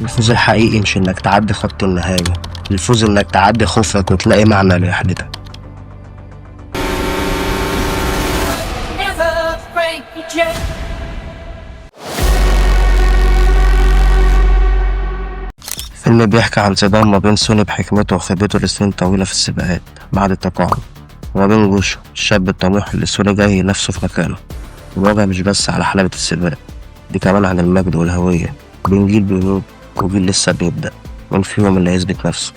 الفوز الحقيقي مش انك تعدي خط النهاية، الفوز انك تعدي خوفك وتلاقي معنى لرحلتك. Never break your chain. فيلم بيحكي عن صدام ما بين سوني بحكمته وخبرته لسنين طويلة في السباقات بعد التقاعد، وما بين جوشو الشاب الطموح اللي سوني جاي ينافسه في مكانه. الواقع مش بس على حلبة السباق، دي كمان عن المجد والهوية بين جيل بيموت وجيل لسه بيبدأ، مين فيهم اللي هيثبت نفسه.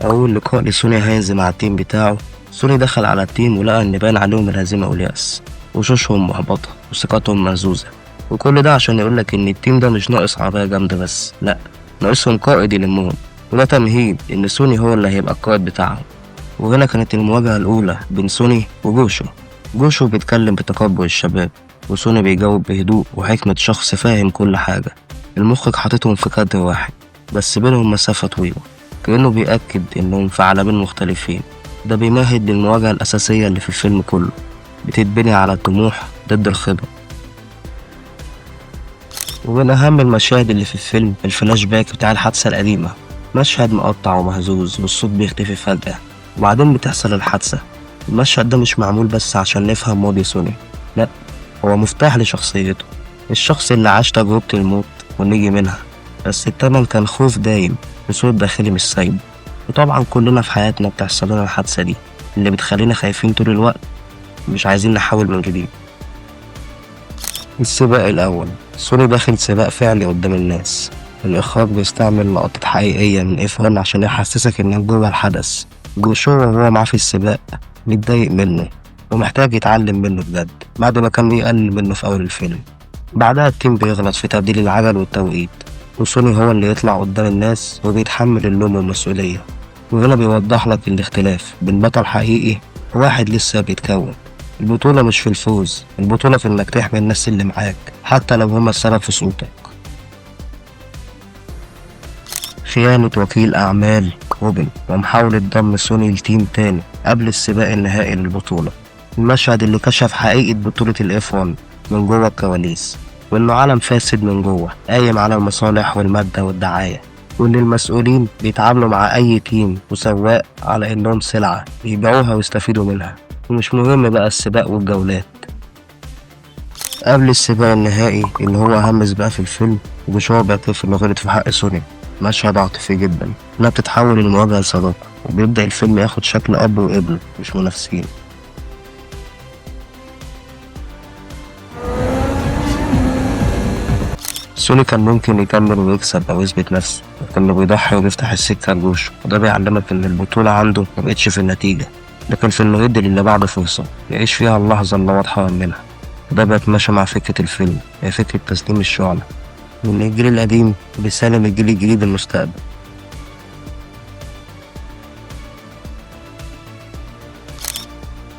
أول لقاء لسوني هينزل مع التيم بتاعه، سوني دخل على التيم ولقى إن باين عليهم الهزيمة واليأس، وشوشهم محبطة وثقتهم مهزوزة، وكل ده عشان يقولك إن التيم ده مش ناقص عربية جامدة بس، لأ، ناقصهم قائد يلمهم، وده تمهيد إن سوني هو اللي هيبقى القائد بتاعهم. وهنا كانت المواجهة الأولى بين سوني وجوشو. جوشو بيتكلم بتكبر الشباب، وسوني بيجاوب بهدوء وحكمة شخص فاهم كل حاجة. المخرج حاططهم في كادر واحد بس بينهم مسافة طويلة، كأنه بيأكد إنهم في عالمين مختلفين. ده بيمهد للمواجهة الأساسية اللي في الفيلم كله، بتتبني على الطموح ضد الخبرة. ومن أهم المشاهد اللي في الفيلم الفلاش باك بتاع الحادثة القديمة، مشهد مقطع ومهزوز والصوت بيختفي فجأة وبعدين بتحصل الحادثة. المشهد ده مش معمول بس عشان نفهم ماضي سوني، لأ، هو مفتاح لشخصيته، الشخص اللي عاش تجربة الموت ونجي منها، بس التمن كان خوف دايم بصوت داخلي مش سايب. وطبعا كلنا في حياتنا بتحصل لنا الحادثة دي اللي بتخلينا خايفين طول الوقت، مش عايزين نحاول من جديد. السباق الأول، سوني داخل سباق فعلي قدام الناس. الإخراج بيستعمل لقطات حقيقية من F1 عشان يحسسك إنك جوه الحدث. جوشو وهو معاه في السباق متضايق منه ومحتاج يتعلم منه بجد بعد ما كان يقلل منه في أول الفيلم. بعدها التيم بيغلط في تبديل العجل والتوقيت، وسوني هو اللي يطلع قدام الناس وبيتحمل اللوم والمسؤولية. وهنا بيوضح لك الاختلاف بين بطل حقيقي وواحد لسه بيتكون. البطولة مش في الفوز، البطولة في إنك تحمي الناس اللي معاك حتى لو هما السبب في سقوطك. خيانة وكيل أعمال روبن ومحاولة ضم سوني لتيم تاني قبل السباق النهائي للبطولة. المشهد اللي كشف حقيقة بطولة الإف 1 من جوه الكواليس، وإنه عالم فاسد من جوه قايم على المصالح والمادة والدعاية، وإن المسؤولين بيتعاملوا مع أي تيم وسواق على إنهم سلعة يبيعوها ويستفيدوا منها، ومش مهم بقى السباق والجولات. قبل السباق النهائي اللي هو أهم سباق في الفيلم، وبشوار بيعترف إنه غلط في حق سوني. مشهد عاطفي جدا، إنها بتتحول المواجهة لصداقة، وبيبدأ الفيلم ياخد شكل أب وابن مش منافسين. سوني كان ممكن يكمل ويكسب أو يثبت نفسه، لكنه بيضحي وبيفتح السكة لجوشو، وده بيعلمك إن البطولة عنده مبقتش في النتيجة لكن في إنه يدي للي بعده فرصة يعيش فيها اللحظة اللي هو اتحرم منها. وده بيتماشى مع فكرة الفيلم، هي فكرة تسليم الشعلة من الجيل القديم بيسلم الجيل الجديد المستقبل.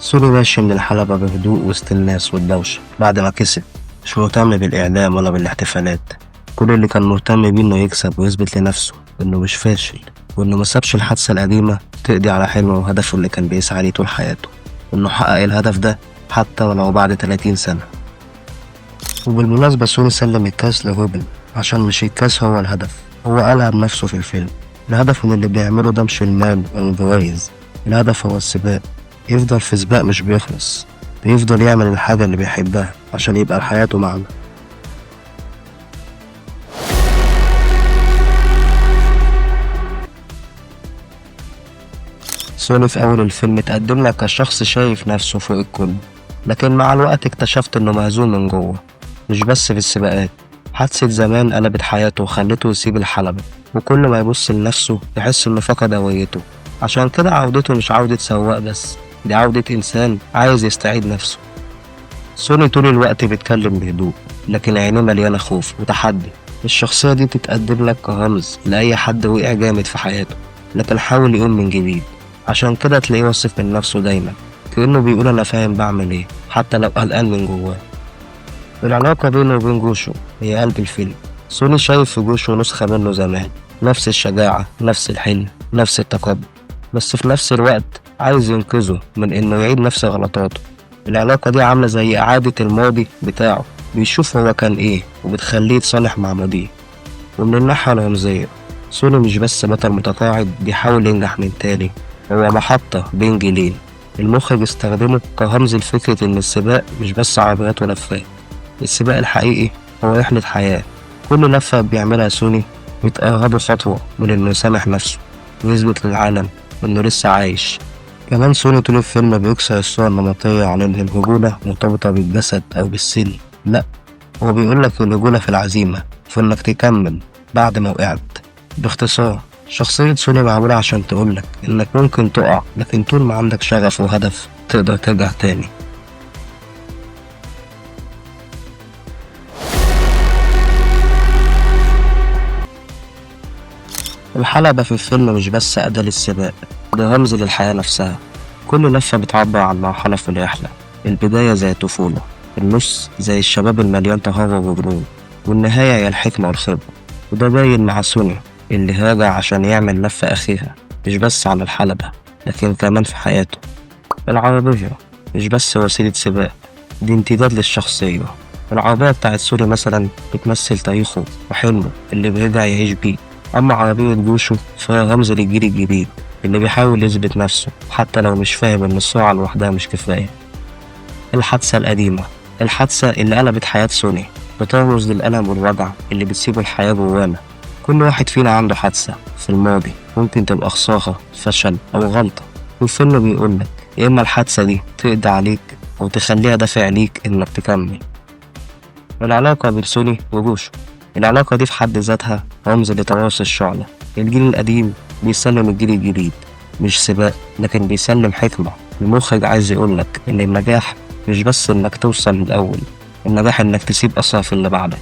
سوني ماشي من الحلبة بهدوء وسط الناس والدوشة بعد ما كسب، مش مهتم بالإعلام ولا بالاحتفالات. كل اللي كان مهتم بيه إنه يكسب ويثبت لنفسه إنه مش فاشل، وإنه مسابش الحادثة القديمة تقضي على حلمه وهدفه اللي كان بيسعى ليه طول حياته، وإنه حقق الهدف ده حتى ولو بعد 30 سنة. وبالمناسبة سوني سلم الكاس لروبن عشان مش الكاس هو الهدف، هو قالها بنفسه في الفيلم. الهدف من اللي بيعمله ده مش المال أو الجوايز، الهدف هو السباق، يفضل في سباق مش بيخلص، بيفضل يعمل الحاجة اللي بيحبها عشان يبقى لحياته معنى. سوني في أول الفيلم اتقدم لك كشخص شايف نفسه فوق الكل، لكن مع الوقت اكتشفت إنه مهزوم من جوه، مش بس في السباقات. حادثة زمان قلبت حياته وخلته يسيب الحلبة، وكل ما يبص لنفسه يحس إنه فقد هويته. عشان كده عودته مش عودة سواق بس، دي عودة إنسان عايز يستعيد نفسه. سوني طول الوقت بيتكلم بهدوء لكن عينيه مليانة خوف وتحدي. الشخصية دي تتقدم لك كرمز لأي حد وقع جامد في حياته لكن حاول يقوم من جديد. عشان كده تلاقيه واثق من نفسه دايما، كأنه بيقول أنا فاهم بعمل إيه حتى لو قلقان من جواه. العلاقة بينه وبين جوشو هي قلب الفيلم. سوني شايف في جوشو نسخة منه زمان، نفس الشجاعة، نفس الحلم، نفس التقبل، بس في نفس الوقت عايز ينقذه من إنه يعيد نفس غلطاته. العلاقة دي عاملة زي إعادة الماضي بتاعه، بيشوف هو كان إيه وبتخليه يتصالح مع ماضيه. ومن الناحية الرمزية، سوني مش بس بطل متقاعد بيحاول ينجح من تاني، هو محطة بين جيلين. المخرج استخدمه كرمز لفكرة إن السباق مش بس عربيات ولفات، السباق الحقيقي هو رحلة حياة. كل لفة بيعملها سوني بتقربه خطوة من إنه يسامح نفسه ويثبت للعالم إنه لسه عايش. كمان سوني طول الفيلم بيكسر الصورة النمطية عن إن الرجولة مرتبطة بالجسد أو بالسن، لأ، هو بيقولك الرجولة في العزيمة، في إنك تكمل بعد ما وقعت. باختصار، شخصية سوني معمولة عشان تقولك إنك ممكن تقع، لكن طول ما عندك شغف وهدف تقدر ترجع تاني. الحلبة في الفيلم مش بس أداة للسباق، ده رمز للحياة نفسها. كل لفة بتعبر عن مرحلة في الرحلة، البداية زي الطفولة، النص زي الشباب المليان تهور وجنون، والنهاية هي الحكمة والخبرة. وده باين مع سوني اللي راجع عشان يعمل لفة أخيرة مش بس على الحلبة لكن كمان في حياته. العربية مش بس وسيلة سباق، دي امتداد للشخصية. العربية بتاعت سوري مثلا بتمثل تاريخه وحلمه اللي بيرجع يعيش بيه. أما عربية جوشو فهي رمز للجيل الجديد اللي بيحاول يثبت نفسه حتى لو مش فاهم إن السرعة لوحدها مش كفاية. الحادثة القديمة، الحادثة اللي قلبت حياة سوني، بترمز للألم والوجع اللي بتسيب الحياة جوانا. كل واحد فينا عنده حادثة في الماضي، ممكن تبقى خسارة، فشل أو غلطة، والفيلم بيقولك يا إما الحادثة دي تقضي عليك أو تخليها دافع ليك إنك تكمل. العلاقة بين سوني وجوشو، العلاقة دي في حد ذاتها رمز لتراث الشعلة. الجيل القديم بيسلم الجيل الجديد، مش سباق لكن بيسلم حكمة. المخرج عايز يقولك إن النجاح مش بس إنك توصل للأول، النجاح إنك تسيب أثر في اللي بعدك.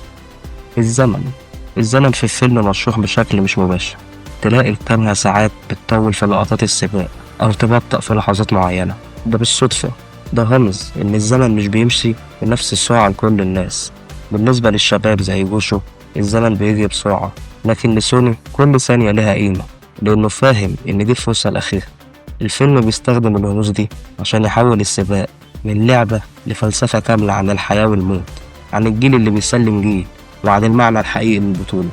الزمن في الفيلم مشروح بشكل مش مباشر، تلاقي الكاميرا ساعات بتطول في لقطات السباق أو تبطأ في لحظات معينة، ده بالصدفة، ده رمز إن الزمن مش بيمشي بنفس السرعة لكل الناس. بالنسبة للشباب زي جوشو الزمن بيجري بسرعة، لكن لسوني كل ثانية لها قيمة لأنه فاهم إن دي الفرصة الأخيرة. الفيلم بيستخدم الرموز دي عشان يحول السباق من لعبة لفلسفة كاملة عن الحياة والموت، عن الجيل اللي بيسلم جيل، وعن المعنى الحقيقي للبطولة.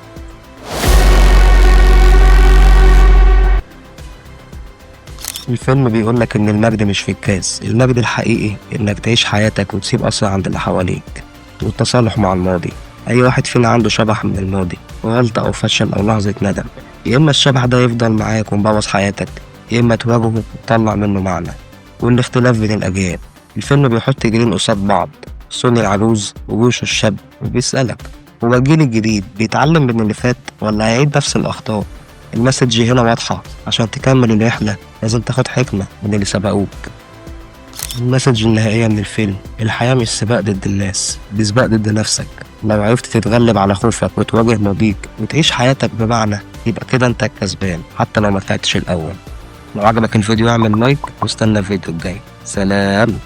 الفيلم بيقولك إن المجد مش في الكاس، المجد الحقيقي إنك تعيش حياتك وتسيب أثر عند اللي حواليك، والتصالح مع الماضي. أي واحد فينا عنده شبح من الماضي، غلطة أو فشل أو لحظة ندم، يا إما الشبح ده يفضل معاك ومبوظ حياتك، يا إما تواجهه وتطلع منه معنى. والاختلاف بين الأجيال، الفيلم بيحط جيلين قصاد بعض، سوني العجوز وجوشو الشاب، وبيسألك هو الجيل الجديد بيتعلم من اللي فات ولا هيعيد نفس الأخطاء؟ المسج هنا واضحة، عشان تكمل الرحلة لازم تاخد حكمة من اللي سبقوك. المسج النهائية من الفيلم، الحياة مش سباق ضد الناس، دي سباق ضد نفسك. لو عرفت تتغلب على خوفك وتواجه ماضيك وتعيش حياتك بمعنى، يبقى كده انت الكسبان حتى لو ما طلعتش الأول. لو عجبك الفيديو اعمل لايك واستنى الفيديو الجاي. سلام.